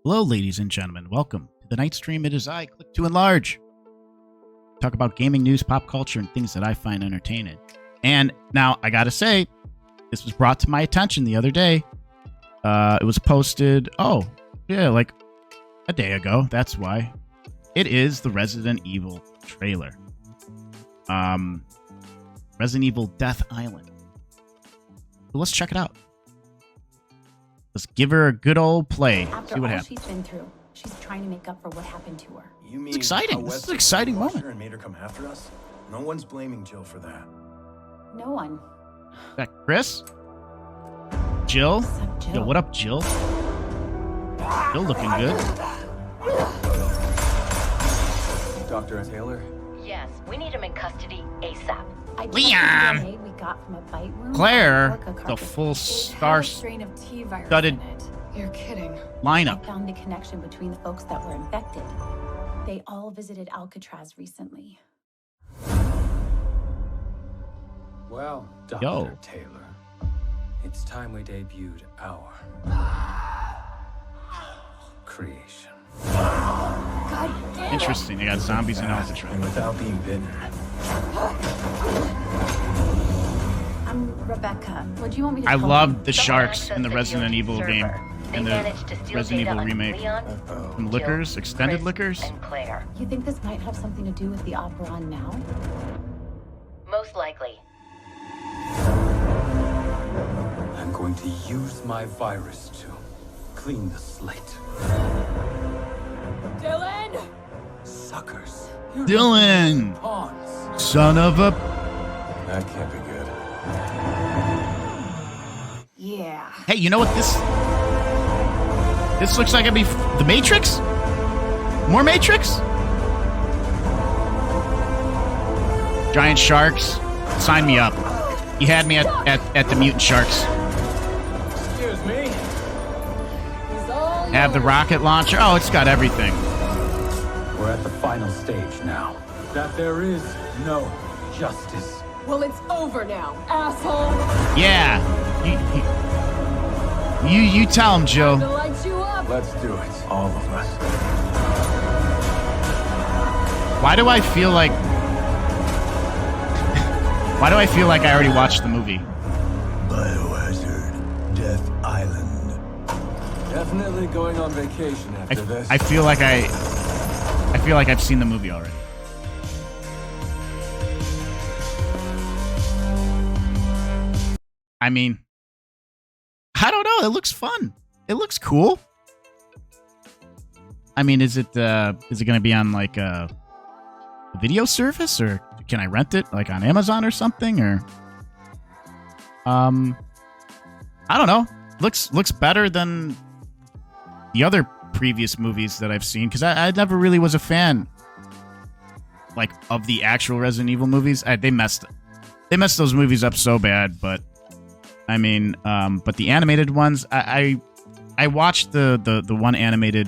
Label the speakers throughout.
Speaker 1: Hello, ladies and gentlemen. Welcome to the night stream. It is I, Click to Enlarge. Talk about gaming news, pop culture, and things that I find entertaining. And now, I gotta say, this was brought to my attention the other day. It was posted, like a day ago. That's why. It is the Resident Evil trailer. Resident Evil Death Island. So let's check it out. Let's give her a good old play.
Speaker 2: After
Speaker 1: see what
Speaker 2: all
Speaker 1: happens.
Speaker 2: she's been through, she's trying to make up for what happened to her.
Speaker 3: You mean
Speaker 1: It's exciting. This is an exciting moment.
Speaker 3: And made her come after us? No one's blaming Jill for that.
Speaker 2: No one.
Speaker 1: Is that Chris? Jill?
Speaker 2: Except Jill.
Speaker 1: Yo, what up, Jill? Jill looking good.
Speaker 3: Dr. Taylor?
Speaker 4: Yes, we need him in custody ASAP.
Speaker 2: I checked
Speaker 1: Leon!
Speaker 2: the DNA we got from a bite wound
Speaker 1: Claire,
Speaker 2: on orca
Speaker 1: the
Speaker 2: carcass.
Speaker 1: full
Speaker 2: It
Speaker 1: star
Speaker 2: had a strain of T virus
Speaker 1: studded
Speaker 2: in it. You're kidding. I
Speaker 1: lineup.
Speaker 2: found the connection between the folks that were infected. They all visited Alcatraz recently.
Speaker 5: Well, Dr.
Speaker 1: Yo.
Speaker 5: Taylor, it's time we debuted our creation.
Speaker 2: God damn it!
Speaker 1: Interesting. They got zombies in
Speaker 3: And
Speaker 1: Alcatraz.
Speaker 3: without being bitten.
Speaker 2: I'm Rebecca. What do you want me to
Speaker 1: I
Speaker 2: tell
Speaker 1: loved the
Speaker 2: them?
Speaker 1: sharks in the Resident Evil game. In the Resident Evil remake. Some liquors, extended liquors.
Speaker 4: And Claire.
Speaker 2: You think this might have something to do with the opera on now?
Speaker 4: Most likely.
Speaker 5: I'm going to use my virus to clean the slate.
Speaker 2: Dylan!
Speaker 5: Suckers. You're
Speaker 1: Dylan!
Speaker 5: pawns.
Speaker 1: Son of a...
Speaker 3: That can't be good.
Speaker 2: Yeah.
Speaker 1: Hey, you know what this... This looks like it'd be the Matrix? More Matrix? Giant sharks. Sign me up. You had me at the mutant sharks.
Speaker 5: Excuse me.
Speaker 1: Have the rocket launcher. Oh, it's got everything.
Speaker 5: We're at the final stage now. That there is no justice.
Speaker 6: Well, it's over now, asshole.
Speaker 1: Yeah. You tell him,
Speaker 6: To
Speaker 1: Jill.
Speaker 6: light you up.
Speaker 5: Let's do it.
Speaker 3: All of us.
Speaker 1: Why do I feel like... Why do I feel like I already watched the movie?
Speaker 3: Biohazard. Death Island.
Speaker 5: Definitely going on vacation after this.
Speaker 1: I feel like I've seen the movie already. I mean, I don't know. It looks fun. It looks cool. I mean, is it going to be on like a video service, or can I rent it like on Amazon or something? Or I don't know. Looks better than the other previous movies that I've seen, because I never really was a fan like of the actual Resident Evil movies. They messed those movies up so bad. But I mean, but the animated ones, I watched the one animated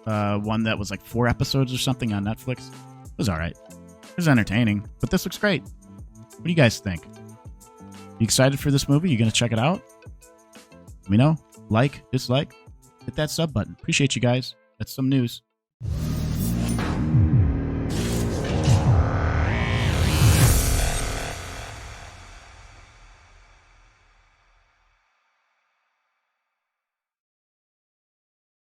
Speaker 1: one that was like 4 episodes or something on Netflix. It was all right. It was entertaining, but this looks great. What do you guys think? You excited for this movie? You gonna check it out? Let me know. Like, dislike, hit that sub button. Appreciate you guys. That's some news.